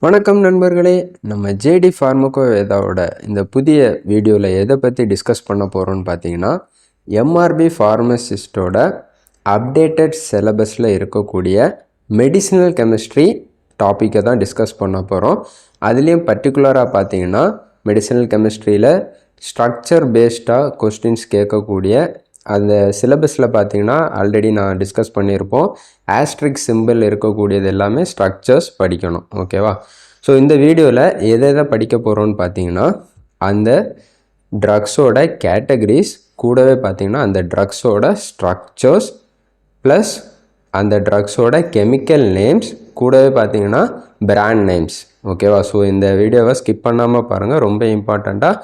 வணக்கம் நண்பர்களே, நம்ம ஜேடி ஃபார்மகோவேதாவோட இந்த புதிய வீடியோவில் எதை பற்றி டிஸ்கஸ் பண்ண போகிறோம்னு பார்த்தீங்கன்னா, எம்ஆர்பி ஃபார்மசிஸ்டோட அப்டேட்டட் சிலபஸில் இருக்கக்கூடிய மெடிசினல் கெமிஸ்ட்ரி டாப்பிக்கை தான் டிஸ்கஸ் பண்ண போகிறோம். அதுலேயும் பர்டிகுலராக பார்த்தீங்கன்னா, மெடிசினல் கெமிஸ்ட்ரியில் ஸ்ட்ரக்சர் பேஸ்டாக கொஸ்டின்ஸ் கேட்கக்கூடிய அந்த சிலபஸில் பார்த்தீங்கன்னா ஆல்ரெடி நான் டிஸ்கஸ் பண்ணியிருப்போம். ஆஸ்ட்ரிக் சிம்பிள் இருக்கக்கூடியது எல்லாமே ஸ்ட்ரக்சர்ஸ் படிக்கணும். ஓகேவா? ஸோ இந்த வீடியோவில் எதை படிக்க போகிறோன்னு பார்த்தீங்கன்னா, அந்த ட்ரக்ஸோட கேட்டகரிஸ் கூடவே பார்த்தீங்கன்னா அந்த ட்ரக்ஸோட ஸ்ட்ரக்சர்ஸ் ப்ளஸ் அந்த ட்ரக்ஸோட கெமிக்கல் நேம்ஸ் கூடவே பார்த்தீங்கன்னா பிராண்ட் நேம்ஸ். ஓகேவா? ஸோ இந்த வீடியோவை ஸ்கிப் பண்ணாமல் பாருங்கள், ரொம்ப இம்பார்ட்டண்ட்டாக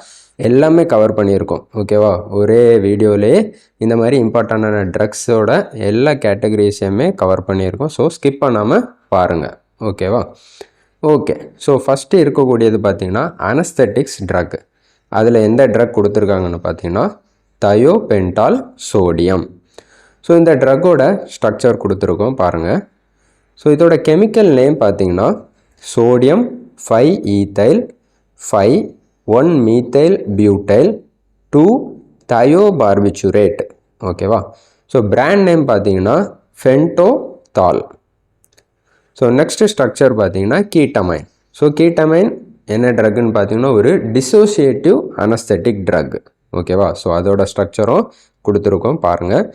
எல்லாமே கவர் பண்ணியிருக்கோம். ஓகேவா? ஒரே வீடியோலேயே இந்த மாதிரி இம்பார்ட்டண்டான ட்ரக்ஸோட எல்லா கேட்டகரிஸையுமே கவர் பண்ணியிருக்கோம். ஸோ ஸ்கிப் பண்ணாமல் பாருங்கள். ஓகேவா? ஓகே. ஸோ ஃபஸ்ட்டு இருக்கக்கூடியது பார்த்திங்கன்னா அனஸ்தெட்டிக்ஸ் ட்ரக். அதில் எந்த ட்ரக் கொடுத்துருக்காங்கன்னு பார்த்தீங்கன்னா தயோபென்டால் சோடியம். ஸோ இந்த ட்ரக்கோட ஸ்ட்ரக்சர் கொடுத்துருக்கோம் பாருங்கள். ஸோ இதோட கெமிக்கல் நேம் பார்த்தீங்கன்னா sodium 5-ethyl 5-1-methyl butyl 2-thiobarbiturate. ஓகேவா? ஸோ பிராண்ட் நேம் பார்த்தீங்கன்னா ஃபென்டோதால். ஸோ நெக்ஸ்ட்டு ஸ்ட்ரக்சர் பார்த்தீங்கன்னா கீட்டமைன். ஸோ கீட்டமைன் என்ன ட்ரக்குன்னு பார்த்தீங்கன்னா ஒரு டிசோசியேட்டிவ் அனஸ்தெட்டிக் ட்ரக். ஓகேவா? ஸோ அதோட ஸ்ட்ரக்சரும் கொடுத்துருக்கோம் பாருங்கள்.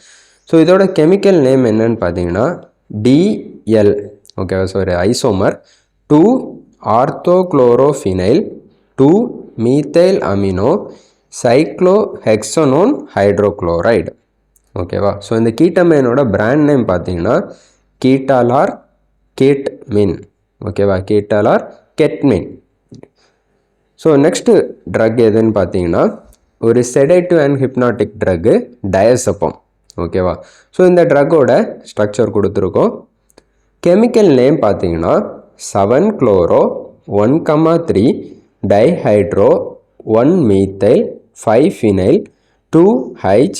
ஸோ இதோட கெமிக்கல் நேம் என்னன்னு பார்த்தீங்கன்னா டிஎல். ஓகேவா? ஸோ ஒரு isomer 2-orthochlorophényl 2-methyl amino cyclohexanone hydrochloride. ஓகேவா? ஸோ இந்த கீட்டமைனோட பிராண்ட் நேம் பார்த்தீங்கன்னா கீட்டாலார் கெட்மின். ஓகேவா? கீட்டாலார் கெட்மின். ஸோ நெக்ஸ்ட்டு ட்ரக் எதுன்னு பார்த்தீங்கன்னா ஒரு செடேட்டிவ் அண்ட் ஹிப்னாட்டிக் ட்ரக்கு டயசப்பம். ஓகேவா? ஸோ இந்த ட்ரக்கோட ஸ்ட்ரக்சர் கொடுத்துருக்கோம். கெமிக்கல் நேம் பார்த்தீங்கன்னா 7-chloro 1,3 dihydro 1-methyl 5-phenyl 2H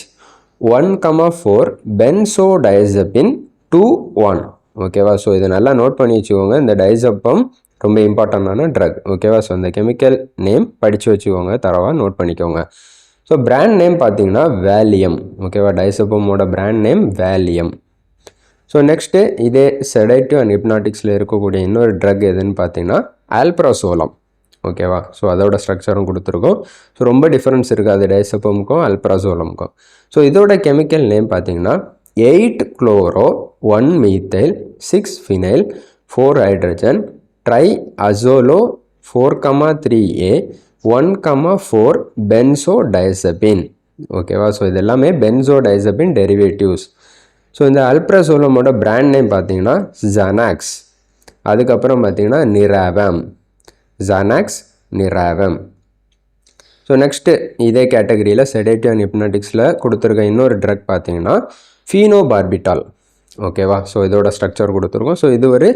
1,4 benzodiazepine 2,1. ஓகேவா? ஸோ இதை நல்லா நோட் பண்ணி வச்சுக்கோங்க. இந்த டைசப்பம் ரொம்ப இம்பார்ட்டண்டான ட்ரக். ஓகேவா? ஸோ இந்த கெமிக்கல் நேம் படித்து வச்சுக்கோங்க, தரவாக நோட் பண்ணிக்கோங்க. ஸோ பிராண்ட் நேம் பார்த்தீங்கன்னா வேலியம். ஓகேவா? டைசப்பமோட brand name Valium. So next இதே செடேட்டிவ் அண்ட் ஹிப்னாட்டிக்ஸில் இருக்கக்கூடிய இன்னொரு ட்ரக் எதுன்னு பார்த்தீங்கன்னா ஆல்ப்ராசோலம். ஓகேவா? ஸோ அதோட ஸ்ட்ரக்சரும் கொடுத்துருக்கோம். ஸோ ரொம்ப டிஃப்ரென்ஸ் இருக்குது அது டைசப்பமுக்கும் அல்ப்ராசோலமுக்கும். ஸோ இதோட கெமிக்கல் நேம் பார்த்தீங்கன்னா 8-chloro 1-methyl 6-phenyl 4-hydrogen triazolo 4,3A 1,4 benzodiazepine. ஓகேவா? ஸோ இது எல்லாமே பென்சோடைசபின் டெரிவேட்டிவ்ஸ். ஸோ இந்த அல்ப்ராசோலமோட பிராண்ட் நேம் பார்த்தீங்கன்னா ஜானாக்ஸ். அதுக்கப்புறம் பார்த்தீங்கன்னா நிராவம். ஜானாக்ஸ், நிராவம். ஸோ நெக்ஸ்ட்டு இதே கேட்டகரியில் செடேட்டிவ் அண்ட் ஹிப்னாட்டிக்ஸில் கொடுத்துருக்க இன்னொரு ட்ரக் பார்த்தீங்கன்னா ஃபீனோபார்பிட்டால். ஓகேவா? ஸோ இதோட ஸ்ட்ரக்சர் கொடுத்துருக்கோம். ஸோ இது ஒரு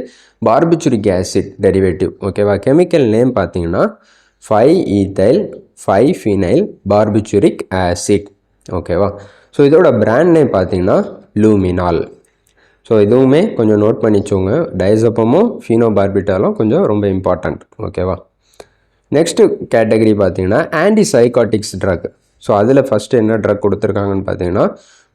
பார்பிச்சுரிக் ஆசிட் டெரிவேட்டிவ். ஓகேவா? கெமிக்கல் நேம் பார்த்தீங்கன்னா 5-ethyl 5-phenyl பார்பிச்சுரிக் ஆசிட். ஓகேவா? ஸோ இதோட பிராண்ட் நேம் பார்த்தீங்கன்னா லூமினால். ஸோ இதுவுமே கொஞ்சம் நோட் பண்ணிச்சோங்க. டைசப்பமும் ஃபீனோபார்பிட்டாலும் கொஞ்சம் ரொம்ப இம்பார்ட்டண்ட். ஓகேவா? நெக்ஸ்ட்டு கேட்டகரி பார்த்தீங்கன்னா ஆன்டிசைகாட்டிக்ஸ் ட்ரக். ஸோ அதில் ஃபஸ்ட்டு என்ன ட்ரக் கொடுத்துருக்காங்கன்னு பார்த்தீங்கன்னா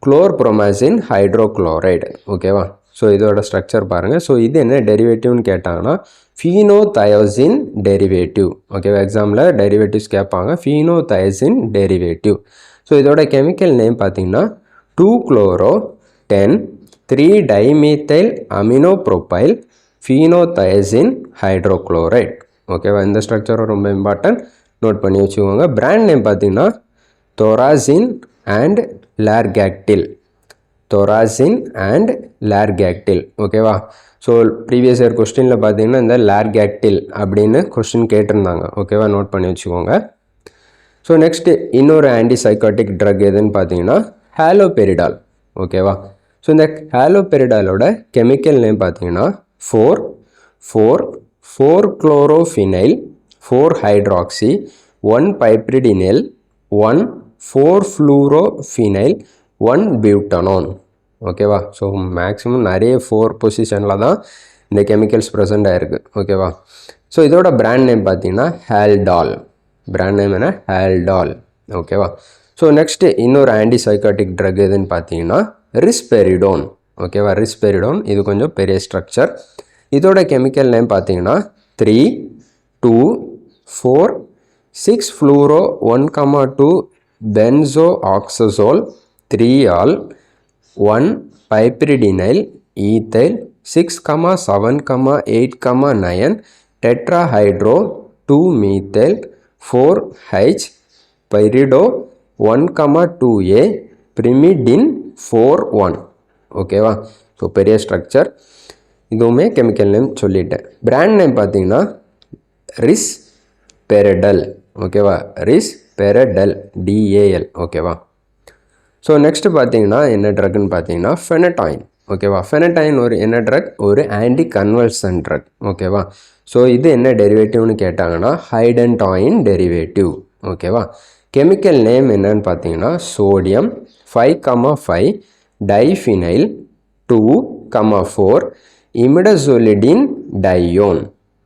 குளோர்ப்ரோமாசின் ஹைட்ரோக்ளோரைடு. ஓகேவா? ஸோ இதோட ஸ்ட்ரக்சர் பாருங்கள். ஸோ இது என்ன டெரிவேட்டிவ்னு கேட்டாங்கன்னா ஃபீனோதயோசின் டெரிவேட்டிவ். ஓகேவா? எக்ஸாமில் டெரிவேட்டிவ்ஸ் கேட்பாங்க. ஃபீனோதயோசின் டெரிவேட்டிவ். ஸோ இதோட கெமிக்கல் நேம் பார்த்தீங்கன்னா 2-chloro 10 3-dimethyl aminopropyl phenothiazine hydrochloride. ஓகேவா? இந்த ஸ்ட்ரக்சரும் ரொம்ப இம்பார்ட்டன்ட், நோட் பண்ணி வச்சுக்கோங்க. பிராண்ட் நேம் பார்த்தீங்கன்னா தோராசின் அண்ட் லார்காக்டில். தோராசின் அண்ட் லார்காக்டில். ஓகேவா? ஸோ ப்ரீவியஸ் இயர் கொஸ்டினில் பார்த்தீங்கன்னா இந்த லார்காக்டில் அப்படின்னு கொஸ்டின் கேட்டிருந்தாங்க. ஓகேவா? நோட் பண்ணி வச்சுக்கோங்க. ஸோ நெக்ஸ்ட்டு இன்னொரு ஆன்டிசைகாட்டிக் ட்ரக் எதுன்னு பார்த்தீங்கன்னா ஹாலோபெரிடால். ஓகேவா? ஸோ இந்த ஹாலோபெரிடாலோட கெமிக்கல் நேம் பார்த்தீங்கன்னா 4-4-4-chlorophenyl 4-hydroxy 1-piperidinal 1-4-fluorophenyl 1-butanone. ஓகேவா? ஸோ மேக்ஸிமம் நிறைய 4 பொசிஷனில் தான் இந்த கெமிக்கல்ஸ் ப்ரெசென்ட் ஆகிருக்கு. ஓகேவா? ஸோ இதோட பிராண்ட் நேம் பார்த்தீங்கன்னா ஹால்டால். பிராண்ட் நேம் என்ன? ஹால்டால். ஓகேவா? ஸோ நெக்ஸ்ட்டு இன்னொரு ஆன்டிசைக்காட்டிக் ட்ரக் எதுன்னு பார்த்தீங்கன்னா ரிஸ்பெரிடோன். ஓகேவா? ரிஸ்பெரிடோன் இது கொஞ்சம் பெரிய ஸ்ட்ரக்சர். இதோட கெமிக்கல் நேம் பார்த்தீங்கன்னா 3,2,4,6-fluoro-1,2 benzoxazole 3-ol 1-piperidinial ethyl 6,7,8,9 tetrahydro 2-methyl 4-H pyrido 1,2A pyrimidine 4-1. ஓகேவா? ஸோ பெரிய ஸ்ட்ரக்சர். இதுவுமே கெமிக்கல் நேம் சொல்லிட்டேன். பிராண்ட் நேம் பார்த்தீங்கன்னா ரிஸ்பெரிடல். ஓகேவா? ரிஸ்பெரிடல் DAL. ஓகேவா? ஸோ நெக்ஸ்ட்டு பார்த்தீங்கன்னா என்ன ட்ரக்னு பார்த்தீங்கன்னா ஃபெனடைன். ஓகேவா? ஃபெனடைன் ஒரு என்ன ட்ரக்? ஒரு ஆன்டி கன்வல்சன் ட்ரக். ஓகேவா? ஸோ இது என்ன டெரிவேட்டிவ்னு கேட்டாங்கன்னா ஹைடன்டாயின் டெரிவேட்டிவ். ஓகேவா? கெமிக்கல் நேம் என்னன்னு பார்த்தீங்கன்னா சோடியம் 5,5 டைஃபினைல் 2,4 இமிடசோலிடின் டையோன்.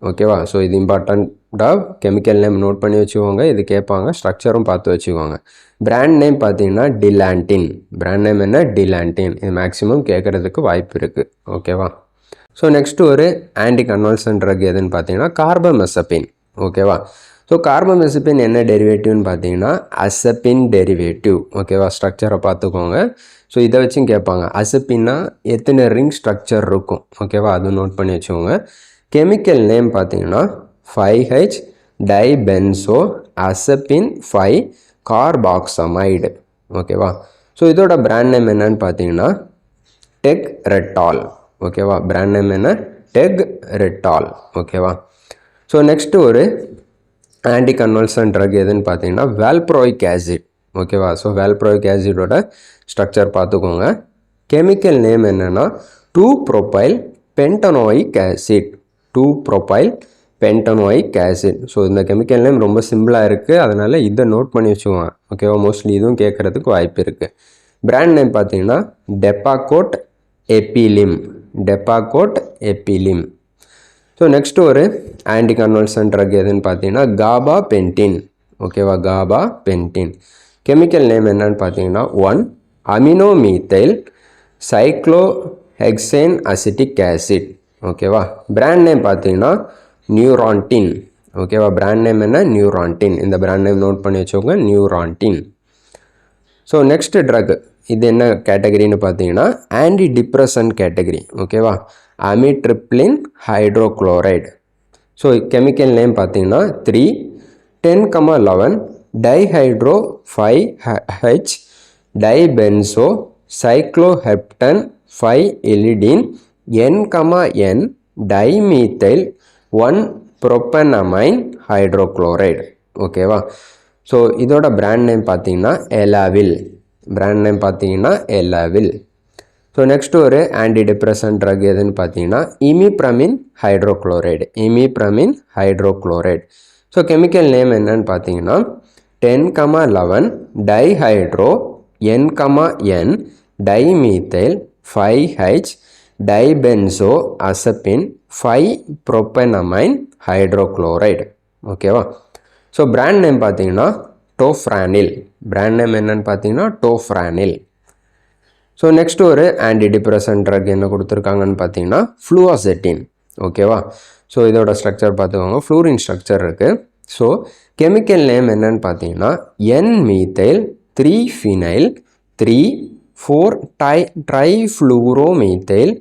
ஓகேவா? ஸோ இது இம்பார்ட்டண்ட்டாக கெமிக்கல் நேம் நோட் பண்ணி வச்சுக்கோங்க. இது கேட்பாங்க. ஸ்ட்ரக்சரும் பார்த்து வச்சுக்கோங்க. பிராண்ட் நேம் பார்த்தீங்கன்னா டிலான்டின். பிராண்ட் நேம் என்ன? டிலான்டின். இது மேக்ஸிமம் கேட்குறதுக்கு வாய்ப்பு இருக்குது. ஓகேவா? ஸோ நெக்ஸ்ட்டு ஒரு ஆன்டி கன்வல்சன் ட்ரக் எதுன்னு பார்த்தீங்கன்னா கார்பமெசபின். ஓகேவா? ஸோ கார்பமெசபின் என்ன டெரிவேட்டிவ்னு பார்த்தீங்கன்னா அசபின் டெரிவேட்டிவ். ஓகேவா? ஸ்ட்ரக்சரை பார்த்துக்கோங்க. ஸோ இதை வச்சும் கேட்பாங்க. அசப்பின்னா எத்தனை ரிங் ஸ்ட்ரக்சர் இருக்கும். ஓகேவா? அது நோட் பண்ணி வச்சுக்கோங்க. கெமிக்கல் நேம் பார்த்தீங்கன்னா 5H டைபென்சோ அசப்பின் 5 கார்பாக்சமைடு. ஓகேவா? ஸோ இதோட பிராண்ட் நேம் என்னன்னு பார்த்தீங்கன்னா டெக்ரெட்டால். ஓகேவா? பிராண்ட் நேம் என்ன? டெக்ரெட்டால். ஓகேவா? ஸோ நெக்ஸ்ட்டு ஒரு ஆன்டி கன்வல்சன் ட்ரக் எதுன்னு பார்த்தீங்கன்னா வால்ப்ரோயிக் ஆசிட். ஓகேவா? ஸோ வால்ப்ரோயிக் ஆசிடோட ஸ்ட்ரக்சர் பார்த்துக்கோங்க. கெமிக்கல் நேம் என்னென்னா 2-propyl pentanoic acid. 2-propyl pentanoic acid. So இந்த கெமிக்கல் நேம் ரொம்ப சிம்பிளாக இருக்குது. அதனால் இதை நோட் பண்ணி வச்சுக்கோங்க. ஓகேவா? மோஸ்ட்லி இதுவும் கேட்குறதுக்கு வாய்ப்பு இருக்குது. பிராண்ட் நேம் பார்த்தீங்கன்னா டெப்பாகோட் எப்பிலிம். டெப்பாகோட் எப்பிலிம். ஸோ நெக்ஸ்ட்டு ஒரு ஆன்டி கன்வல்சன் ட்ரக் எதுன்னு பார்த்தீங்கன்னா காபா பென்டின். ஓகேவா? காபா பென்டின். கெமிக்கல் நேம் என்னன்னு பார்த்தீங்கன்னா 1 அமினோமீத்தைல் சைக்ளோஹெக்சேன் அசிட்டிக் ஆசிட். ஓகேவா? பிராண்ட் நேம் பார்த்தீங்கன்னா நியூரான்டின். ஓகேவா? பிராண்ட் நேம் என்ன? நியூரான்டின். இந்த பிராண்ட் நேம் நோட் பண்ணி வச்சுக்கோங்க. நியூரான்டின். ஸோ நெக்ஸ்ட் ட்ரக் இது என்ன கேட்டகரின்னு பார்த்தீங்கன்னா ஆன்டி டிப்ரெசன்ட் கேட்டகரி. ஓகேவா? Amitriptyline hydrochloride. So chemical name பார்த்தீங்கன்னா 3,10,11 டைஹைட்ரோ 5H டைபென்சோ சைக்ளோஹெப்டன் 5-இலிடின் N,N டைமீத்தைல் 1-புரோப்பனமைன் ஹைட்ரோக்ளோரைடு. ஓகேவா? ஸோ இதோட பிராண்ட் நேம் பார்த்தீங்கன்னா எலாவில். பிராண்ட் நேம் பார்த்தீங்கன்னா எலாவில். ஸோ நெக்ஸ்ட்டு ஒரு ஆன்டி டிப்ரெசன்ட் ட்ரக் எதுன்னு பார்த்தீங்கன்னா imipramine hydrochloride. Imipramine hydrochloride. So chemical name என்னன்னு பார்த்தீங்கன்னா 10,11 dihydro N,N dimethyl 5H dibenzo azepine 5-புரோப்பனமைன் ஹைட்ரோக்ளோரைடு. ஓகேவா? ஸோ பிராண்ட் நேம் பார்த்தீங்கன்னா டோஃப்ரானில். பிராண்ட் நேம் என்னன்னு பார்த்தீங்கன்னா டோஃப்ரானில். ஸோ நெக்ஸ்ட்டு ஒரு ஆன்டி டிப்ரெசன்ட் ட்ரக் என்ன கொடுத்துருக்காங்கன்னு பார்த்தீங்கன்னா ஃப்ளூவாசெட்டின். ஓகேவா? ஸோ இதோட ஸ்ட்ரக்சர் பார்த்துக்கோங்க. ஃப்ளூரின் ஸ்ட்ரக்சர் இருக்குது. ஸோ கெமிக்கல் நேம் என்னன்னு பார்த்தீங்கன்னா N-மீத்தைல் 3-phenyl 3,4-ட்ரைஃப்ளூரோமீத்தைல்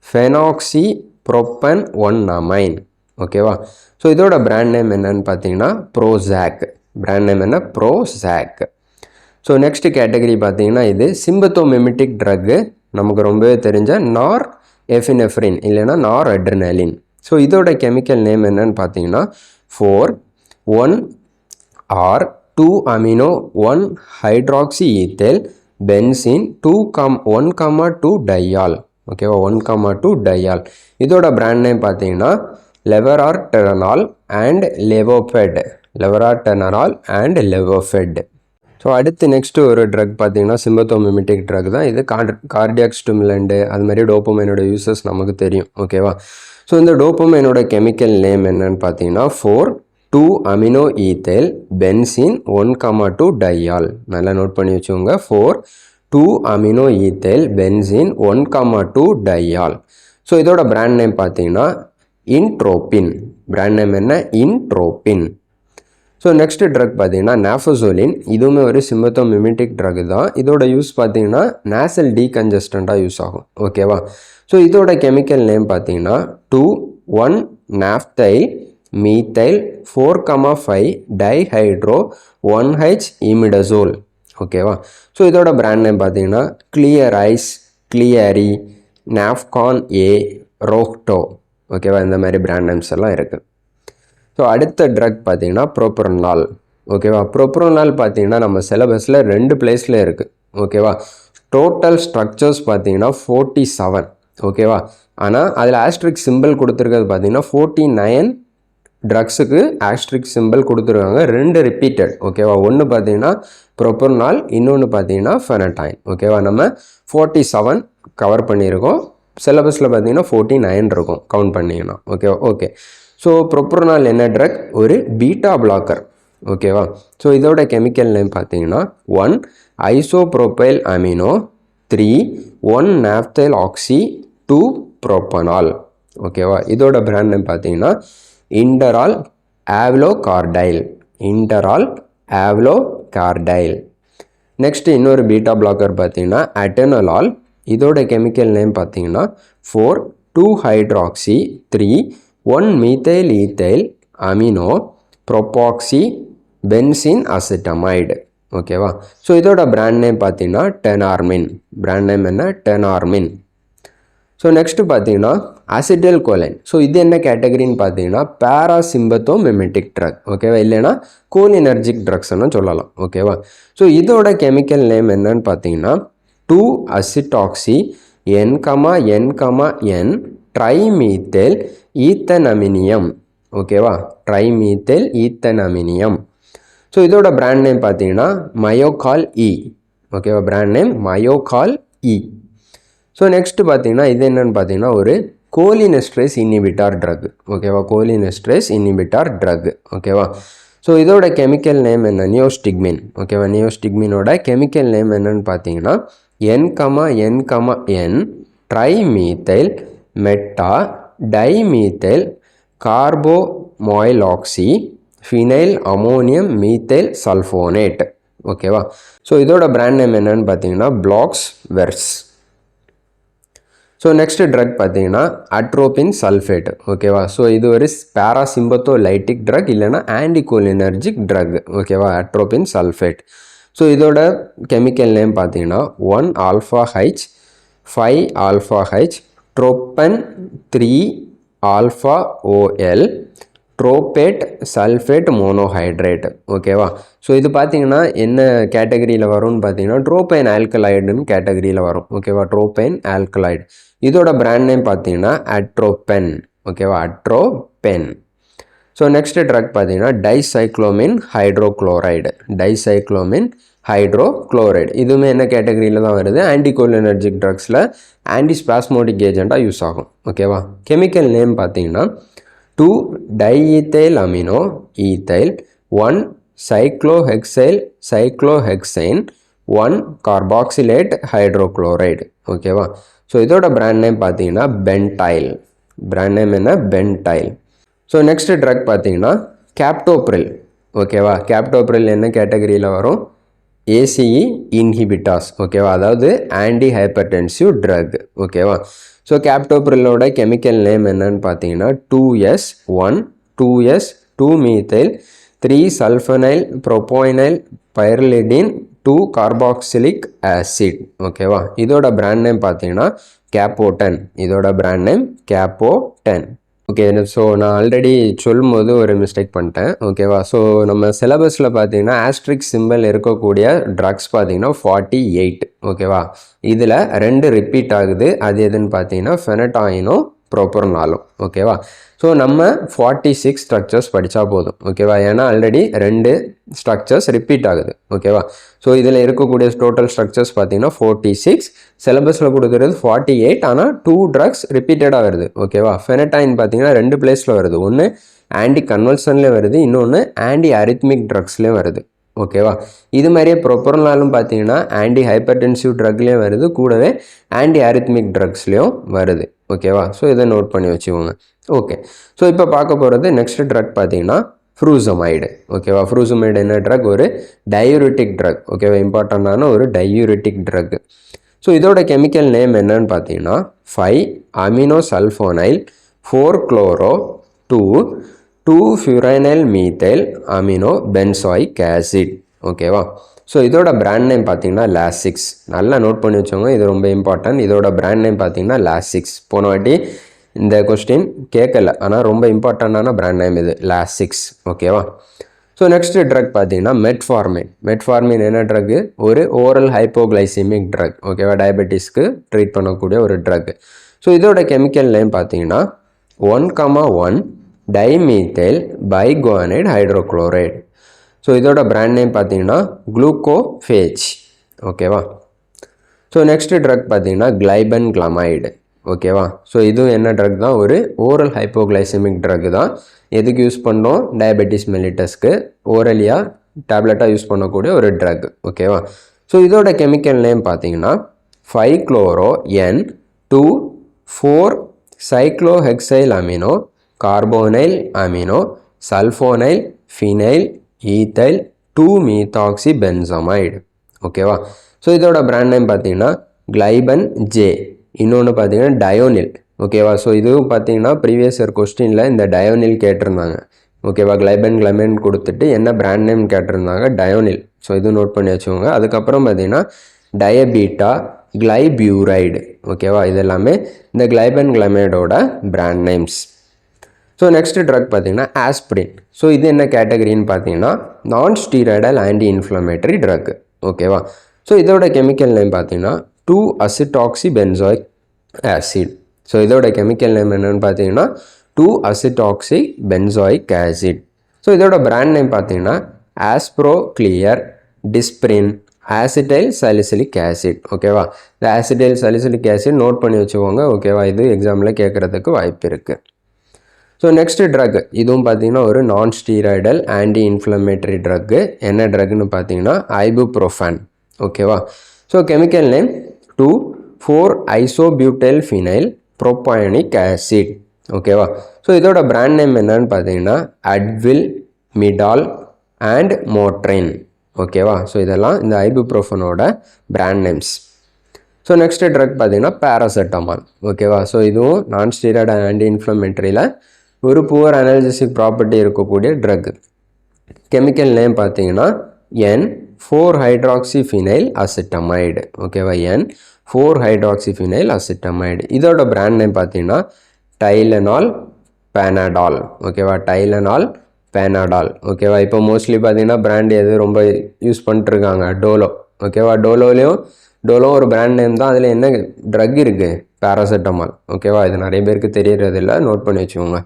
ஃபெனாக்சி ப்ரோப்பன் 1-அமைன். ஓகேவா? ஸோ இதோட பிராண்ட் நேம் என்னன்னு பார்த்தீங்கன்னா ப்ரோசாக். பிராண்ட் நேம் என்ன? ப்ரோசாக். ஸோ நெக்ஸ்ட் கேட்டகரி பார்த்தீங்கன்னா இது சிம்பத்தோமிமெட்டிக் ட்ரக்கு. நமக்கு ரொம்பவே தெரிஞ்ச நார் எஃபினெஃப்ரின் இல்லைன்னா நார் அட்ரினலின். ஸோ இதோட கெமிக்கல் நேம் என்னன்னு பார்த்தீங்கன்னா 4,1-R-2-amino 1-hydroxyethyl benzene 1,2 diol. ஓகேவா? 1,2 diol. இதோட பிராண்ட் நேம் பார்த்தீங்கன்னா லெவரார்டெனலால் அண்ட் லெவோஃபெட். லெவரார்டெனலால் அண்ட் லெவோஃபெட். ஸோ அடுத்து நெக்ஸ்ட்டு ஒரு ட்ரக் பார்த்தீங்கன்னா சிம்பத்தோமிமெட்டிக் ட்ரக் தான். இது கார்டியாக் ஸ்டிமுலண்ட்டு அது மாதிரி டோப்பமைனோட யூசஸ் நமக்கு தெரியும். ஓகேவா? ஸோ இந்த டோப்பமைனோட கெமிக்கல் நேம் என்னன்னு பார்த்தீங்கன்னா 4,2-அமினோ ஈத்தைல் பென்சீன் 1,2 டையால். நல்லா நோட் பண்ணி வச்சுக்கோங்க. 4,2-அமினோ ஈத்தைல் பென்சீன் 1,2 டையால். ஸோ இதோட பிராண்ட் நேம் பார்த்தீங்கன்னா இன்ட்ரோபின். பிராண்ட் நேம் என்ன? இன்ட்ரோபின். ஸோ நெக்ஸ்ட்டு ட்ரக் பார்த்தீங்கன்னா நாஃபசோலின். இதுவுமே ஒரு சிம்பத்தோமிமெட்டிக் ட்ரக் தான். இதோட யூஸ் பார்த்தீங்கன்னா நேசல் டீகன்ஜஸ்டண்ட்டாக யூஸ் ஆகும். ஓகேவா? ஸோ இதோட கெமிக்கல் நேம் பார்த்தீங்கன்னா 2,1-நாப்தைல் மீத்தைல் 4,5 டைஹைட்ரோ 1H இமிடசோல். ஓகேவா? ஸோ இதோட பிராண்ட் நேம் பார்த்தீங்கன்னா கிளியர் ஐஸ், கிளியரி, நாஃப்கான் ஏ, ரோக்டோ. ஓகேவா? இந்த மாதிரி பிராண்ட் நேம்ஸ் எல்லாம் இருக்குது. ஸோ அடுத்த ட்ரக் பார்த்தீங்கன்னா ப்ரோப்ரனால். ஓகேவா? ப்ரோப்ரனால் பார்த்தீங்கன்னா நம்ம சிலபஸில் 2 பிளேஸில் இருக்குது. ஓகேவா? டோட்டல் ஸ்ட்ரக்சர்ஸ் பார்த்தீங்கன்னா 47. ஓகேவா? ஆனால் அதில் ஆஸ்ட்ரிக் சிம்பிள் கொடுத்துருக்கிறது பார்த்தீங்கன்னா 49 ட்ரக்ஸுக்கு ஆஸ்ட்ரிக் சிம்பிள் கொடுத்துருக்காங்க. 2 ரிப்பீட்டட். ஓகேவா? ஒன்று பார்த்தீங்கன்னா ப்ரோப்ரனால், இன்னொன்று பார்த்தீங்கன்னா ஃபெனடைன். ஓகேவா? நம்ம 47 கவர் பண்ணியிருக்கோம். சிலபஸில் பார்த்தீங்கன்னா 49 இருக்கும் கவுண்ட் பண்ணிங்கன்னா. ஓகே. ஸோ ப்ரோப்ரனால் என்ன ட்ரக்? ஒரு பீட்டா பிளாக்கர். ஓகேவா? ஸோ இதோட கெமிக்கல் நேம் பார்த்தீங்கன்னா 1-ஐசோப்ரோபைல் அமினோ 3,1-நாப்தைல் ஆக்சி 2-புரோப்பனால். ஓகேவா? இதோட பிராண்ட் நேம் பார்த்தீங்கன்னா இண்டரால் ஆவ்லோகார்டைல். இண்டரால் ஆவ்லோகார்டைல். நெக்ஸ்ட் இன்னொரு பீட்டா பிளாக்கர் பார்த்தீங்கன்னா அட்டெனலால். இதோட கெமிக்கல் நேம் பார்த்தீங்கன்னா 4,2-ஹைட்ராக்சி 3,1-மீத்தைல் ஈத்தைல் அமினோ ப்ரோபாக்சி பென்சின் அசிட்டமைடு. ஓகேவா? ஸோ இதோட பிராண்ட் நேம் பார்த்தீங்கன்னா டெனார்மின். பிராண்ட் நேம் என்ன? டெனார்மின். ஸோ நெக்ஸ்ட்டு பார்த்தீங்கன்னா அசிடைல் கோலைன். ஸோ இது என்ன கேட்டகரின்னு பார்த்தீங்கன்னா பேராசிம்பத்தோமிமெட்டிக் ட்ரக். ஓகேவா? இல்லைனா கோலினர்ஜிக் ட்ரக்ஸ்ன்னு சொல்லலாம். ஓகேவா? ஸோ இதோட கெமிக்கல் நேம் என்னன்னு பார்த்தீங்கன்னா 2-அசிட்டாக்சி N,N,N ட்ரைமீத்தைல் ஈத்தனமினியம். ஓகேவா? Trimethyl ethanaminium. ஸோ இதோட பிராண்ட் நேம் பார்த்தீங்கன்னா மயோகால் இ. ஓகேவா? Brand name Miochol E. So next பார்த்தீங்கன்னா இது என்னென்னு பார்த்தீங்கன்னா ஒரு கோலினெஸ்ட்ரேஸ் இன்ஹிபிட்டார் ட்ரக். ஓகேவா? Cholinesterase inhibitor drug. ஓகேவா? ஸோ இதோட கெமிக்கல் நேம் என்ன? நியோஸ்டிக்மின். ஓகேவா? நியோஸ்டிக்மினோட கெமிக்கல் நேம் என்னன்னு பார்த்தீங்கன்னா N,N,N trimethyl meta dimethyl carbamoyloxy phenyl ammonium methyl sulphonate. ஓகேவா? ஸோ இதோட பிராண்ட் நேம் என்னன்னு பார்த்தீங்கன்னா பிளாக்ஸ் வெர்ஸ். ஸோ நெக்ஸ்ட்டு ட்ரக் பார்த்தீங்கன்னா அட்ரோபின் சல்ஃபேட். ஓகேவா? ஸோ இது ஒரு பேராசிம்பத்தோலைட்டிக் ட்ரக் இல்லைனா ஆன்டிகோலினர்ஜிக் ட்ரக். ஓகேவா? Atropine sulphate. ஸோ இதோட கெமிக்கல் நேம் பார்த்தீங்கன்னா 1-ஆல்ஃபா-H 5-ஆல்ஃபா-H ட்ரோப்பன் 3-ஆல்ஃபா-OL ட்ரோபேட் சல்ஃபேட் மோனோஹைட்ரேட். ஓகேவா? ஸோ இது பார்த்தீங்கன்னா என்ன கேட்டகரியில் வரும்னு பார்த்தீங்கன்னா ட்ரோபைன் ஆல்கலைடுன்னு கேட்டகரியில் வரும். ஓகேவா? ட்ரோபைன் ஆல்கலைடு. இதோட பிராண்ட் நேம் பார்த்தீங்கன்னா அட்ரோபென். ஓகேவா? அட்ரோபென். ஸோ நெக்ஸ்ட் ட்ரக் பார்த்தீங்கன்னா டைசைக்ளோமின் ஹைட்ரோக்ளோரைடு. டைசைக்ளோமின் ஹைட்ரோக்ளோரைடு இதுவுமே என்ன கேட்டகரியில் தான் வருது? ஆன்டிகோலினர்ஜிக் ட்ரக்ஸில் ஆன்டிஸ்பாஸ்மோடிக் ஏஜெண்ட்டாக யூஸ் ஆகும். ஓகேவா? கெமிக்கல் நேம் பார்த்தீங்கன்னா 2-டைஈத்தைல் அமினோ ஈத்தைல் 1-சைக்ளோஹெக்சைல் சைக்ளோஹெக்சைன் 1-கார்பாக்சிலேட் ஹைட்ரோக்ளோரைடு. ஓகேவா? ஸோ இதோட பிராண்ட் நேம் பார்த்தீங்கன்னா பென்டைல். பிராண்ட் நேம் என்ன? பென்டைல். ஸோ நெக்ஸ்ட் ட்ரக் பார்த்தீங்கன்னா கேப்டோப்ரில். ஓகேவா? கேப்டோப்ரில் என்ன கேட்டகரியில் வரும்? ஏசிஇ இன்ஹிபிட்டாஸ். ஓகேவா? அதாவது ஆன்டி ஹைப்பர்டென்சிவ் ட்ரக். ஓகேவா? ஸோ கேப்டோப்ரிலோட கெமிக்கல் நேம் என்னன்னு பார்த்தீங்கன்னா 2S1-2S2-மீத்தைல் 3-சல்ஃபனைல் ப்ரோபோனைல் பைரலிடின் 2-கார்பாக்சிலிக் ஆசிட். ஓகேவா? இதோட பிராண்ட் நேம் பார்த்தீங்கன்னா கேப்போடன். இதோட பிராண்ட் நேம் கேப்போடன். ஓகே. ஸோ நான் ஆல்ரெடி சொல்லும் போது ஒரு மிஸ்டேக் பண்ணிட்டேன். ஓகேவா? ஸோ நம்ம சிலபஸில் பார்த்தீங்கன்னா ஆஸ்ட்ரிக் சிம்பிள் இருக்கக்கூடிய ட்ரக்ஸ் பார்த்தீங்கன்னா 48. ஓகேவா? இதில் 2 ரிப்பீட் ஆகுது. அது எதுன்னு பார்த்தீங்கன்னா ஃபெனடாயினும் ப்ரோப்பரனாலும். ஓகேவா? ஸோ நம்ம 46 ஸ்ட்ரக்சர்ஸ் படித்தா போதும். ஓகேவா? ஏன்னா ஆல்ரெடி 2 ஸ்ட்ரக்சர்ஸ் ரிப்பீட் ஆகுது. ஓகேவா? ஸோ இதில் இருக்கக்கூடிய டோட்டல் ஸ்ட்ரக்சர்ஸ் பார்த்தீங்கன்னா 46, சிலபஸில் கொடுக்குறது 48. ஆனால் 2 ட்ரக்ஸ் ரிப்பீட்டடாக வருது. ஓகேவா? ஃபெனடைன் பார்த்தீங்கன்னா 2 பிளேஸில் வருது. ஒன்று ஆன்டி கன்வல்சன்லேயும் வருது, இன்னொன்று ஆன்டி அரித்மிக் ட்ரக்ஸ்லேயும் வருது. ஓகேவா? இது மாதிரியே ப்ரொபரனாலும் பார்த்தீங்கன்னா ஆன்டி ஹைப்பர்டென்சிவ் ட்ரக்லேயும் வருது, கூடவே ஆன்டி அரித்மிக் ட்ரக்ஸ்லேயும் வருது. ஓகேவா? ஸோ இதை நோட் பண்ணி வச்சுக்கோங்க. ஓகே, ஸோ இப்போ பார்க்க போகிறது நெக்ஸ்ட் ட்ரக் பார்த்தீங்கன்னா ஃப்ரூசமைடு. ஓகேவா? ஃப்ரூசமைடு என்ன ட்ரக்? ஒரு டயூரிட்டிக் ட்ரக். ஓகேவா? இம்பார்ட்டண்டான ஒரு டயூரிட்டிக் ட்ரக். ஸோ இதோட கெமிக்கல் நேம் என்னன்னு பார்த்தீங்கன்னா 5-அமினோசல்ஃபோனைல் 4-குளோரோ 2-ஃபியூரைனைல் மீத்தைல் அமினோ பென்சாயிக் ஆசிட். ஓகேவா? ஸோ இதோட பிராண்ட் நேம் பார்த்தீங்கன்னா லாசிக்ஸ். நல்லா நோட் பண்ணி வச்சோங்க, இது ரொம்ப இம்பார்ட்டன்ட். இதோட பிராண்ட் நேம் பார்த்தீங்கன்னா லாசிக்ஸ். போன வாட்டி இந்த கொஸ்டின் கேட்கல, ஆனால் ரொம்ப இம்பார்ட்டண்டான பிராண்ட் நேம் இது, லாசிக்ஸ். ஓகேவா? ஸோ நெக்ஸ்ட் ட்ரக் பார்த்தீங்கன்னா மெட்ஃபார்மின். மெட்ஃபார்மின் என்ன ட்ரக்? ஒரு ஓரல் ஹைப்போகிளைசிமிக் ட்ரக். ஓகேவா? டயபெட்டிஸ்க்கு ட்ரீட் பண்ணக்கூடிய ஒரு ட்ரக். ஸோ இதோட கெமிக்கல் நேம் பார்த்தீங்கன்னா 1,1 டைமீத்தைல் பைகுவானைட் ஹைட்ரோக்ளோரைடு. ஸோ இதோட பிராண்ட் நேம் பார்த்தீங்கன்னா குளுக்கோஃபேஜ். ஓகேவா? ஸோ நெக்ஸ்ட் ட்ரக் பார்த்தீங்கன்னா கிளைபன் கிளமைடு. ஓகேவா? ஸோ இதுவும் என்ன ட்ரக் தான்? ஒரு ஓரல் ஹைப்போகிளைசமிக் ட்ரக் தான். எதுக்கு யூஸ் பண்ணோம்? டயபெட்டிஸ் மெலிட்டஸ்க்கு ஓரலியாக டேப்லெட்டாக யூஸ் பண்ணக்கூடிய ஒரு ட்ரக். ஓகேவா? ஸோ இதோட கெமிக்கல் நேம் பார்த்தீங்கன்னா 5-chloro-N-2,4-சைக்ளோஹெக்சைல் amino carbonyl amino sulphonyl phenyl ethyl 2-மீத்தாக்சிபென்சமைடு. ஓகேவா? ஸோ இதோட பிராண்ட் நேம் பார்த்தீங்கன்னா கிளைபன் ஜே. இன்னொன்று பார்த்தீங்கன்னா டயோனில். ஓகேவா? ஸோ இதுவும் பார்த்தீங்கன்னா ப்ரீவியஸ் இயர் கொஸ்டினில் இந்த டயோனில் கேட்டிருந்தாங்க. ஓகேவா? கிளைபன் கிளைமன் கொடுத்துட்டு என்ன பிராண்ட் நேம் கேட்டிருந்தாங்க? டயோனில். ஸோ இது நோட் பண்ணி வச்சுக்கோங்க. அதுக்கப்புறம் பார்த்தீங்கன்னா டயபீட்டா கிளைபியூரைடு. ஓகேவா? இது எல்லாமே இந்த கிளைபன் கிளைமைடோட brand names. So next drug பார்த்தீங்கன்னா ஆஸ்பிரின். ஸோ இது என்ன கேட்டகரின்னு பார்த்தீங்கன்னா non steroidal anti inflammatory drug. ஓகேவா? ஸோ இதோட கெமிக்கல் நேம் பார்த்தீங்கன்னா 2-அசிட்டாக்சிபென்சாயிக் ஆசிட். ஸோ இதோட கெமிக்கல் நேம் என்னென்னு பார்த்தீங்கன்னா 2-அசிட்டாக்சிபென்சாயிக் ஆசிட். ஸோ இதோட பிராண்ட் நேம் பார்த்தீங்கன்னா Aspro Clear Disprin acetyl salicylic acid. ஓகேவா? இந்த ஆசிடைல் சலிசிலிக் ஆசிட் நோட் பண்ணி வச்சுக்கோங்க. ஓகேவா? இது எக்ஸாமில் கேட்குறதுக்கு வாய்ப்பு இருக்குது. ஸோ நெக்ஸ்ட் ட்ரக் இதுவும் பார்த்தீங்கன்னா ஒரு நான் ஸ்டீராய்டல் ஆன்டி இன்ஃப்ளமேட்டரி ட்ரக்கு. என்ன ட்ரக்னு பார்த்தீங்கன்னா ஐபுப்ரோஃபன். ஓகேவா? ஸோ கெமிக்கல் நேம் 2,4-ஐசோபியூட்டைல் ஃபினைல் ப்ரோபாயோனிக் ஆசிட். ஓகேவா? ஸோ இதோட பிராண்ட் நேம் என்னன்னு பார்த்தீங்கன்னா அட்வில் மிடால் அண்ட் மோட்ரைன். ஓகேவா? ஸோ இதெல்லாம் இந்த ஐபுப்ரோஃபனோட brand names. So next drug பார்த்தீங்கன்னா பேராசெட்டமால். ஓகேவா? ஸோ இதுவும் நான் ஸ்டீராய்டல் ஆன்டி இன்ஃப்ளமேட்டரியில் ஒரு புவர் அனால்ஜெசிக் ப்ராப்பர்ட்டி இருக்கக்கூடிய ட்ரக். கெமிக்கல் நேம் பார்த்தீங்கன்னா N-4-ஹைட்ராக்சிஃபினைல் அசிட்டமைடு. ஓகேவா? N-4-ஹைட்ராக்சிஃபினைல் அசிட்டமைடு. இதோட பிராண்ட் நேம் பார்த்தீங்கன்னா டைலனால் பேனடால். ஓகேவா? Tylenol Panadol. ஓகேவா? இப்போ மோஸ்ட்லி பார்த்தீங்கன்னா பிராண்ட் எது ரொம்ப யூஸ் பண்ணிட்டுருக்காங்க? டோலோ. ஓகேவா? டோலோ ஒரு பிராண்ட் நேம் தான். அதில் என்ன ட்ரக் இருக்குது? பேராசெட்டமால். ஓகேவா? இது நிறைய பேருக்கு தெரியறதில்ல, நோட் பண்ணி வச்சுக்கோங்க.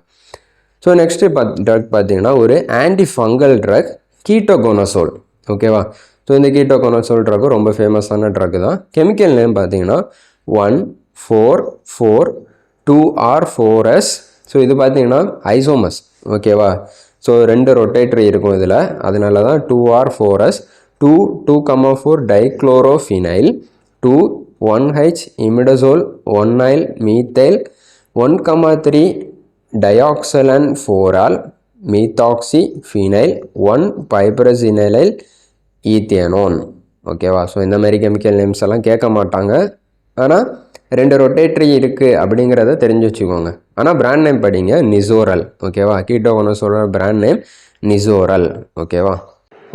ஸோ நெக்ஸ்ட்டு ட்ரக் பார்த்தீங்கன்னா ஒரு ஆன்டி ஃபங்கல் ட்ரக் கீட்டோகோனசோல். ஓகேவா? ஸோ இந்த கீட்டோகோனசோல் ட்ரக்கும் ரொம்ப ஃபேமஸான ட்ரக் தான். கெமிக்கல் நேம் பார்த்தீங்கன்னா 1,4,4,2R4S. ஸோ இது பார்த்தீங்கன்னா ஐசோமஸ். ஓகேவா? ஸோ 2 ரொட்டேட்டரி இருக்கும் இதில், அதனால தான் 2R4S 2,4 டைக்ளோரோஃபினைல் 2,1H இமிடசோல் 1-ஐல் மீத்தைல் 1,3 டயாக்சலன் 4-ஆல் மீத்தாக்சி ஃபினைல் 1-பைப்ரசினைலைல் ஈத்தேனோன். ஓகேவா? ஸோ இந்த மாதிரி கெமிக்கல் நேம்ஸ் எல்லாம் கேட்க மாட்டாங்க, ஆனால் 2 ரொட்டேட்டரி இருக்குது அப்படிங்கிறத தெரிஞ்சு வச்சுக்கோங்க. ஆனால் பிராண்ட் நேம் படிங்க நிசோரல். ஓகேவா? Ketoconazole brand name Nizoral. ஓகேவா?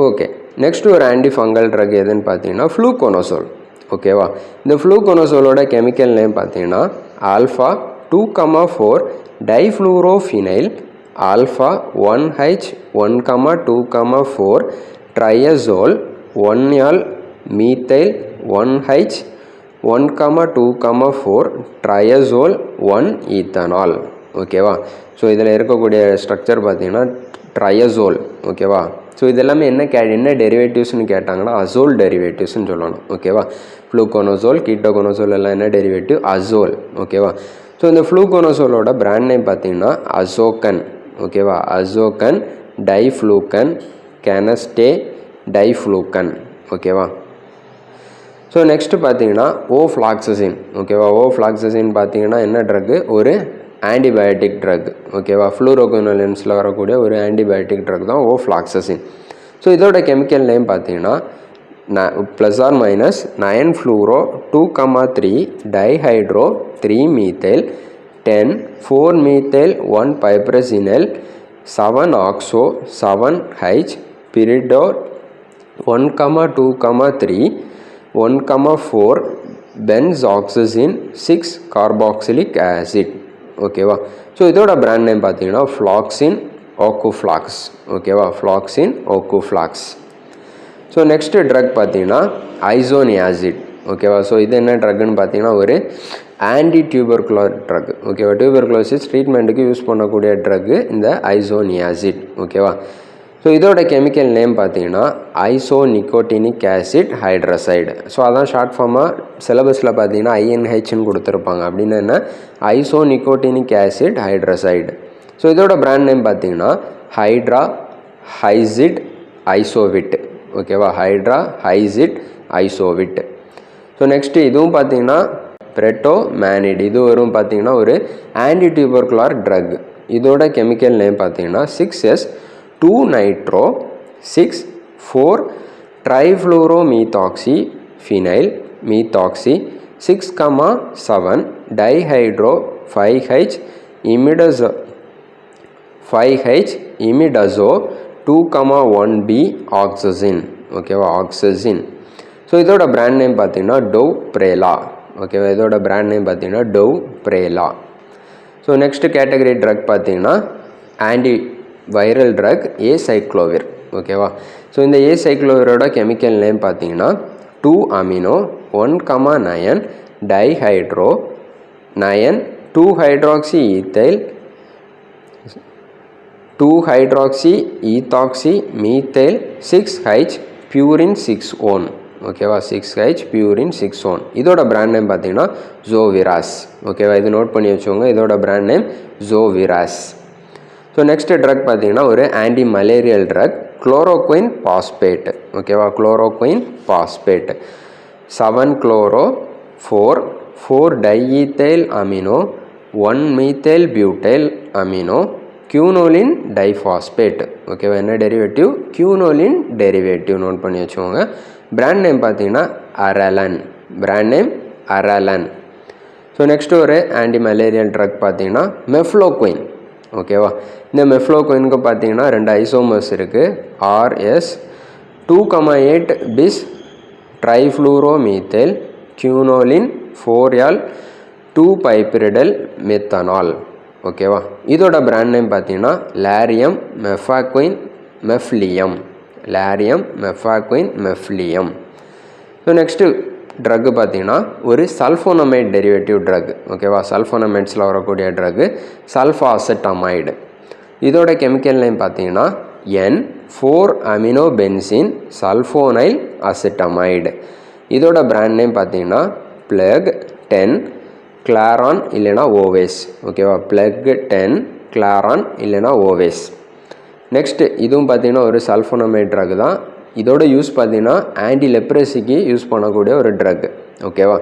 ஓகே, நெக்ஸ்ட் ஒரு ஆன்டி ஃபங்கல் ட்ரக் எதுன்னு பார்த்தீங்கன்னா ஃப்ளூகோனசோல். ஓகேவா? இந்த ஃப்ளூகோனசோலோட கெமிக்கல் நேம் பார்த்தீங்கன்னா alpha 2,4 difluorophenyl alpha 1H 1,2,4 triazole 1-ஆல் மீத்தைல் 1H 1,2,4 ட்ரையசோல் 1 ஈத்தனால். ஓகேவா. ஸோ இதில் இருக்கக்கூடிய ஸ்ட்ரக்சர் பார்த்தீங்கன்னா ட்ரையசோல். ஓகேவா. ஸோ இதெல்லாமே என்ன டெரிவேட்டிவ்ஸ்னு கேட்டாங்கன்னா அசோல் டெரிவேட்டிவ்ஸ்னு சொல்லணும். ஓகேவா. ஃப்ளூகோனோசோல், கீட்டோகோனோசோல் எல்லாம் என்ன டெரிவேட்டிவ்? அசோல். ஓகேவா. ஸோ இந்த ஃப்ளூகோனோசோலோட பிராண்ட் நேம் பார்த்தீங்கன்னா அசோகன். ஓகேவா. அசோகன், டைஃப்ளூக்கன், கேனஸ்டே, டைஃப்ளூக்கன். ஓகேவா. ஸோ நெக்ஸ்ட்டு பார்த்தீங்கன்னா ஓஃப்ளாக்சசின். ஓகேவா. ஓஃப்ளாக்சசின் பார்த்தீங்கன்னா என்ன ட்ரக்கு? ஒரு ஆன்டிபயோட்டிக் ட்ரக். ஓகேவா. ஃப்ளூரோகுயினோலின்ஸில் வரக்கூடிய ஒரு ஆன்டிபயோட்டிக் ட்ரக் தான் ஓஃப்ளாக்சசின். ஸோ இதோட கெமிக்கல் நேம் பார்த்தீங்கன்னா ப்ளஸ் ஆர் மைனஸ் 9-ஃப்ளூரோ 2,3 டைஹைட்ரோ 3-மீத்தைல் 10-4-மீத்தைல் 1-பைப்ரசினல் 7-ஆக்சோ 7-H பிரிடோல் 1,2,3 1,4 பென்சாக்சசின் 6-கார்பாக்சிலிக் ஆசிட். ஓகேவா. ஸோ இதோட பிராண்ட் நேம் பார்த்தீங்கன்னா ஃப்ளாக்சின் ஓகோஃப்ளாக்ஸ். ஓகேவா. Floxin Ocuflox. So next drug பார்த்தீங்கன்னா ஐசோனியாசிட். ஓகேவா. ஸோ இது என்ன ட்ரக்குன்னு பார்த்தீங்கன்னா ஒரு ஆன்டி டியூபர்குலர் ட்ரக். ஓகேவா. டியூபர்குலோசிஸ் ட்ரீட்மெண்ட்டுக்கு யூஸ் பண்ணக்கூடிய ட்ரக்கு இந்த ஐசோனியாசிட். ஓகேவா. ஸோ இதோட கெமிக்கல் நேம் பார்த்தீங்கன்னா ஐசோநிக்கோட்டினிக் ஆசிட் ஹைட்ரசைடு. ஸோ அதான் ஷார்ட் ஃபார்மாக சிலபஸில் பார்த்தீங்கன்னா INHன்னு கொடுத்துருப்பாங்க. அப்படின்னா என்ன? Isonicotinic acid hydrazide. ஸோ இதோட பிராண்ட் நேம் பார்த்தீங்கன்னா ஹைட்ரா ஹைசிட் ஐசோவிட். ஓகேவா. Hydra Hyzyd Isovit. So next இதுவும் பார்த்தீங்கன்னா பிரெட்டோமேனிட். இது வரும் பார்த்தீங்கன்னா ஒரு ஆன்டி டியூபர்குலர் ட்ரக். இதோட கெமிக்கல் நேம் பார்த்தீங்கன்னா 6s2-நைட்ரோ 6,4-ட்ரைஃப்ளூரோமீத்தாக்சி phenyl methoxy 6,7 dihydro 5H imidazo 2,1B oxazine. ஓகேவா. ஆக்சசின். ஸோ இதோட பிராண்ட் நேம் பார்த்தீங்கன்னா டோவ் பிரேலா. ஓகேவா. இதோட பிராண்ட் நேம் பார்த்தீங்கன்னா Dovprela. So next category drug பார்த்தீங்கன்னா ஆன்டி வைரல் ட்ரக் ஏசைக்ளோவிர். ஓகேவா. ஸோ இந்த ஏசைக்ளோவிரோட கெமிக்கல் நேம் பார்த்தீங்கன்னா 2-அமினோ 1,9 டைஹைட்ரோ 9 2-ஹைட்ராக்சி ஈத்தைல் 2-ஹைட்ராக்சி ஈத்தாக்சி மீத்தைல் 6H பியூரின் 6-ஒன். ஓகேவா. 6H purine 6-ஒன். இதோட பிராண்ட் நேம் பார்த்தீங்கன்னா ஜோவிராஸ். ஓகேவா. இது நோட் பண்ணி வச்சுக்கோங்க. இதோட brand name Zovirax. So next drug பார்த்தீங்கன்னா ஒரு anti malarial drug chloroquine phosphate. ஓகேவா. குளோரோகுயின் பாஸ்பேட் 7-குளோரோ 4-4-டைஈத்தைல் அமினோ 1-மீத்தைல் பியூட்டைல் அமினோ கியூனோலின் டைஃபாஸ்பேட். ஓகேவா. என்ன டெரிவேட்டிவ்? கியூனோலின் டெரிவேட்டிவ். நோட் பண்ணி வச்சுக்கோங்க. பிராண்ட் நேம் பார்த்தீங்கன்னா Aralen. Brand name Aralen. So next ஒரு ஆன்டி மலேரியல் ட்ரக் பார்த்தீங்கன்னா மெஃப்ளோகுயின். ஓகேவா. இந்த மெஃப்ளோகுயினுக்கு பார்த்தீங்கன்னா 2 ஐசோமர்ஸ் இருக்குது. RS 2,8 பிஸ் ட்ரைஃப்ளூரோமீத்தைல் கியூனோலின் 4L 2-பைப்ரிடல் மெத்தனால். ஓகேவா. இதோட பிராண்ட் நேம் பார்த்தீங்கன்னா லாரியம் மெஃபாக்வின் மெஃப்லியம். லாரியம் மெஃபாக்வின் மெஃப்லியம். ஸோ நெக்ஸ்ட்டு ட்ரக்கு பார்த்தீங்கன்னா ஒரு சல்ஃபோனமைட் டெரிவேட்டிவ் ட்ரக். ஓகேவா. சல்ஃபோனமைட்ஸில் வரக்கூடிய ட்ரக்கு சல்ஃபாசெட்டமைடு. இதோட கெமிக்கல் நேம் பார்த்தீங்கன்னா N4-அமினோபென்சின் சல்ஃபோனைல் அசிட்டமைடு. இதோட பிராண்ட் நேம் பார்த்தீங்கன்னா பிளக் 10 கிளாரான் இல்லைனா ஓவேஸ். ஓகேவா. பிளக் 10 கிளாரான் இல்லைனா ஓவேஸ். நெக்ஸ்ட்டு இதுவும் பார்த்தீங்கன்னா ஒரு சல்ஃபோனமைட் ட்ரக் தான். இதோட யூஸ் பார்த்தீங்கன்னா ஆன்டி லெப்ரஸிக்கு யூஸ் பண்ணக்கூடிய ஒரு ட்ரக். ஓகேவா.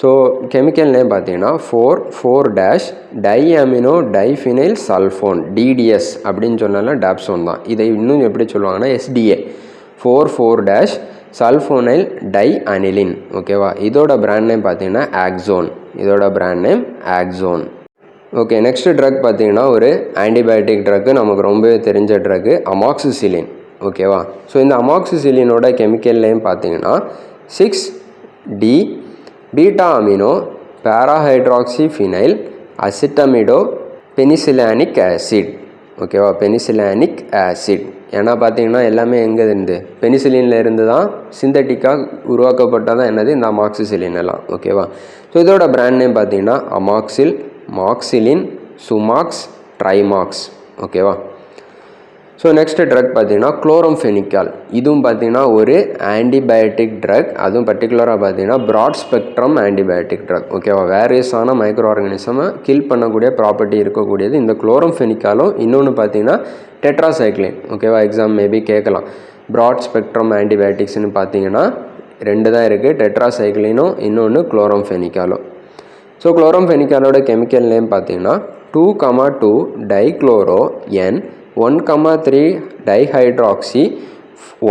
ஸோ கெமிக்கல் நேம் பார்த்தீங்கன்னா 4,4-டைஅமினோ டைஃபினைல் சல்ஃபோன் DDS அப்படின்னு சொன்னாலும் டாப்சோன் தான். இதை இன்னும் எப்படி சொல்லுவாங்கன்னா SDA 4,4-சல்ஃபோனைல் டை அனிலின். ஓகேவா. இதோட பிராண்ட் நேம் பார்த்தீங்கன்னா ஆக்சோன். இதோட brand name Axone. Okay. Next drug பார்த்தீங்கன்னா ஒரு ஆன்டிபயோட்டிக் ட்ரக்கு, நமக்கு ரொம்பவே தெரிஞ்ச ட்ரக்கு அமாக்சிசிலின். ஓகேவா. ஸோ இந்த அமாக்சிசிலினோட கெமிக்கல் நேம் பார்த்தீங்கன்னா 6D beta amino parahydroxy phenyl acetamido penicillanic acid. ஓகேவா. Penicillanic acid. ஏன்னா பார்த்தீங்கன்னா எல்லாமே எங்கே இருந்து பெனிசிலினில் இருந்து தான் சிந்தட்டிக்காக உருவாக்கப்பட்டால் தான் என்னது இந்த அமாக்சிசிலின் எல்லாம். ஓகேவா. ஸோ இதோட பிராண்ட் நேம் பார்த்தீங்கன்னா அமாக்சில், மாக்சிலின், சுமாக்ஸ், ட்ரைமாக்ஸ். ஓகேவா. ஸோ நெக்ஸ்ட்டு ட்ரக் பார்த்தீங்கன்னா குளோரம்ஃபெனிக்கால். இதுவும் பார்த்தீங்கன்னா ஒரு ஆன்டிபயோட்டிக் ட்ரக். அதுவும் பர்டிகுலராக பார்த்தீங்கன்னா ப்ராட் ஸ்பெக்ட்ரம் ஆன்டிபயோட்டிக் ட்ரக். ஓகேவா. வேரியஸான மைக்ரோ ஆர்கானிசமை கில் பண்ணக்கூடிய ப்ராப்பர்ட்டி இருக்கக்கூடியது இந்த குளோரம்ஃபெனிக்காலும். இன்னொன்று பார்த்தீங்கன்னா டெட்ராசைக்ளின். ஓகேவா. எக்ஸாம் மேபி கேட்கலாம். ப்ராட் ஸ்பெக்ட்ரம் ஆன்டிபயோட்டிக்ஸ்னு பார்த்தீங்கன்னா 2 தான் இருக்குது, டெட்ராசைக்ளினும் இன்னொன்று குளோரம்ஃபெனிக்காலும். ஸோ குளோரம்ஃபெனிக்காலோட கெமிக்கல் நேம் பார்த்தீங்கன்னா 2,2 dichloro N 1,3 dihydroxy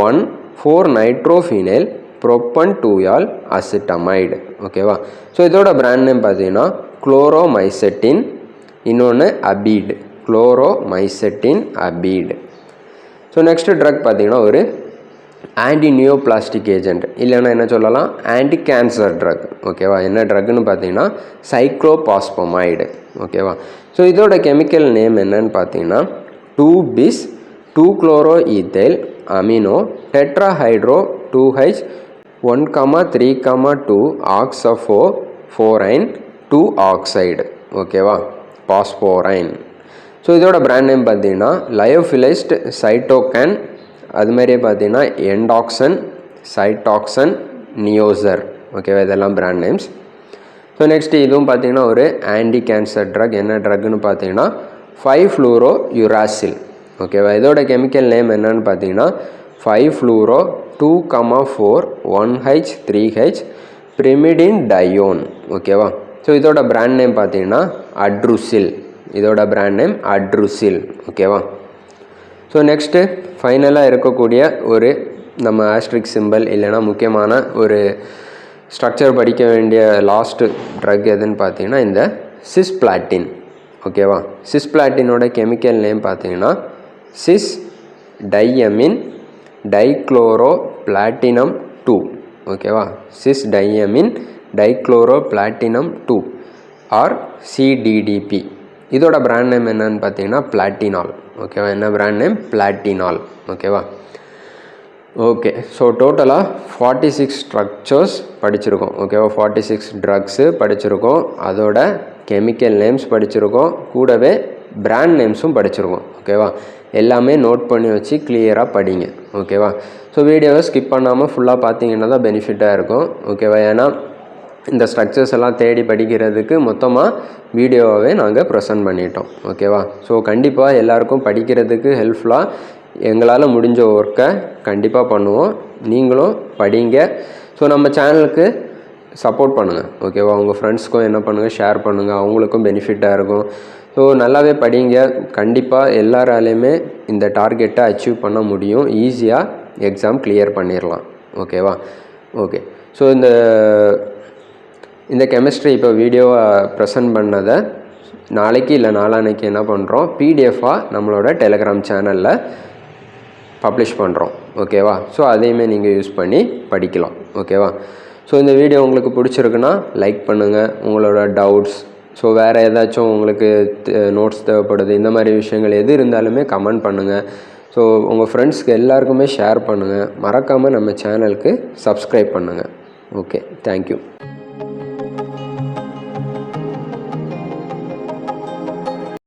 1,4 nitrophenyl propan 2ஆல் அசிட்டமைடு. ஓகேவா. ஸோ இதோட பிராண்ட் நேம் பார்த்தீங்கன்னா குளோரோமைசெட்டின், இன்னொன்று அபீடு. குளோரோமைசெட்டின் அபீடு. ஸோ நெக்ஸ்ட்டு ட்ரக் பார்த்தீங்கன்னா ஒரு ஆன்டி நியோபிளாஸ்டிக் ஏஜென்ட், இல்லைன்னா என்ன சொல்லலாம் ஆன்டி கேன்சர் ட்ரக். ஓகேவா. என்ன ட்ரக்னு பார்த்தீங்கன்னா சைக்ளோபாஸ்பமைடு. ஓகேவா. ஸோ இதோட கெமிக்கல் நேம் என்னன்னு பார்த்தீங்கன்னா 2bis 2-chloroethyl amino tetrahydro 2H 1,3,2 oxafo 4-ine 2 oxide. ஓகேவா. பாஸ்போரைன். ஸோ இதோட பிராண்ட் நேம் பார்த்தீங்கன்னா லயோஃபிலைஸ்ட் சைட்டோகேன், அது மாதிரியே பார்த்தீங்கன்னா என்டாக்சன், சைட்டாக்சன், நியோசர். ஓகேவா. இதெல்லாம் பிராண்ட் நேம்ஸ். ஸோ நெக்ஸ்ட்டு இதுவும் பார்த்தீங்கன்னா ஒரு ஆன்டி கேன்சர் ட்ரக். என்ன ட்ரக்னு பார்த்தீங்கன்னா 5-fluorouracil. ஓகேவா. இதோட கெமிக்கல் நேம் என்னன்னு பார்த்தீங்கன்னா 5-fluoro 2,4 1H 3H pyrimidine Dian. ஓகேவா. ஸோ இதோட பிராண்ட் நேம் பார்த்தீங்கன்னா அட்ருசில். இதோட பிராண்ட் நேம் அட்ருசில். ஓகேவா. ஸோ நெக்ஸ்ட்டு ஃபைனலாக இருக்கக்கூடிய ஒரு நம்ம ஆஸ்ட்ரிக் சிம்பிள் இல்லைனா முக்கியமான ஒரு ஸ்ட்ரக்சர் படிக்க வேண்டிய லாஸ்ட்டு ட்ரக் எதுன்னு பார்த்தீங்கன்னா இந்த சிஸ்பிளாட்டின். ஓகேவா. சிஸ்பிளாட்டினோட கெமிக்கல் நேம் பார்த்தீங்கன்னா சிஸ் டையமின் டைக்ளோரோ பிளாட்டினம் 2. ஓகேவா. Cis diamine dichloro platinum 2 or CDDP. இதோட பிராண்ட் நேம் என்னன்னு பார்த்தீங்கன்னா பிளாட்டினால். ஓகேவா. என்ன பிராண்ட் நேம் பிளாட்டினால். ஓகேவா. ஓகே. ஸோ டோட்டலாக 46 ஸ்ட்ரக்சர்ஸ் படிச்சிருக்கோம். ஓகேவா. 46 ட்ரக்ஸு படிச்சிருக்கோம், அதோட கெமிக்கல் நேம்ஸ் படிச்சிருக்கோம், கூடவே பிராண்ட் நேம்ஸும் படிச்சிருக்கோம். ஓகேவா. எல்லாமே நோட் பண்ணி வச்சு கிளியராக படிங்க. ஓகேவா. ஸோ வீடியோவை ஸ்கிப் பண்ணாமல் ஃபுல்லாக பார்த்தீங்கன்னா தான் பெனிஃபிட்டாக இருக்கும். ஓகேவா. ஏன்னா இந்த ஸ்ட்ரக்சர்ஸ் எல்லாம் தேடி படிக்கிறதுக்கு மொத்தமாக வீடியோவே நாங்கள் ப்ரெசென்ட் பண்ணிட்டோம். ஓகேவா. ஸோ கண்டிப்பாக எல்லாருக்கும் படிக்கிறதுக்கு ஹெல்ப்ஃபுல்லாக எங்களால் முடிஞ்ச ஒர்க்கை கண்டிப்பாக பண்ணுவோம். நீங்களும் படிங்க. ஸோ நம்ம சேனலுக்கு சப்போர்ட் பண்ணுங்கள். ஓகேவா. உங்கள் ஃப்ரெண்ட்ஸ்க்கும் என்ன பண்ணுங்கள், ஷேர் பண்ணுங்கள், அவங்களுக்கும் பெனிஃபிட்டாக இருக்கும். ஸோ நல்லாவே படிங்க. கண்டிப்பாக எல்லாராலையுமே இந்த டார்கெட்டை அச்சீவ் பண்ண முடியும். ஈஸியாக எக்ஸாம் கிளியர் பண்ணிடலாம். ஓகேவா. ஓகே. ஸோ இந்த கெமிஸ்ட்ரி இப்போ வீடியோவை ப்ரெசென்ட் பண்ணதை நாளைக்கு இல்லை நாளான்னைக்கு என்ன பண்ணுறோம், PDF-ஆக நம்மளோட டெலகிராம் சேனலில் பப்ளிஷ் பண்ணுறோம். ஓகேவா. ஸோ அதையுமே நீங்கள் யூஸ் பண்ணி படிக்கலாம். ஓகேவா. ஸோ இந்த வீடியோ உங்களுக்கு பிடிச்சிருக்குன்னா லைக் பண்ணுங்கள். உங்களோட டவுட்ஸ், ஸோ வேறு ஏதாச்சும் உங்களுக்கு நோட்ஸ் தேவைப்படுது, இந்த மாதிரி விஷயங்கள் எது இருந்தாலுமே கமெண்ட் பண்ணுங்கள். ஸோ உங்கள் ஃப்ரெண்ட்ஸ்க்கு எல்லாருக்குமே ஷேர் பண்ணுங்கள். மறக்காமல் நம்ம சேனலுக்கு சப்ஸ்கிரைப் பண்ணுங்கள். ஓகே. தேங்க்யூ.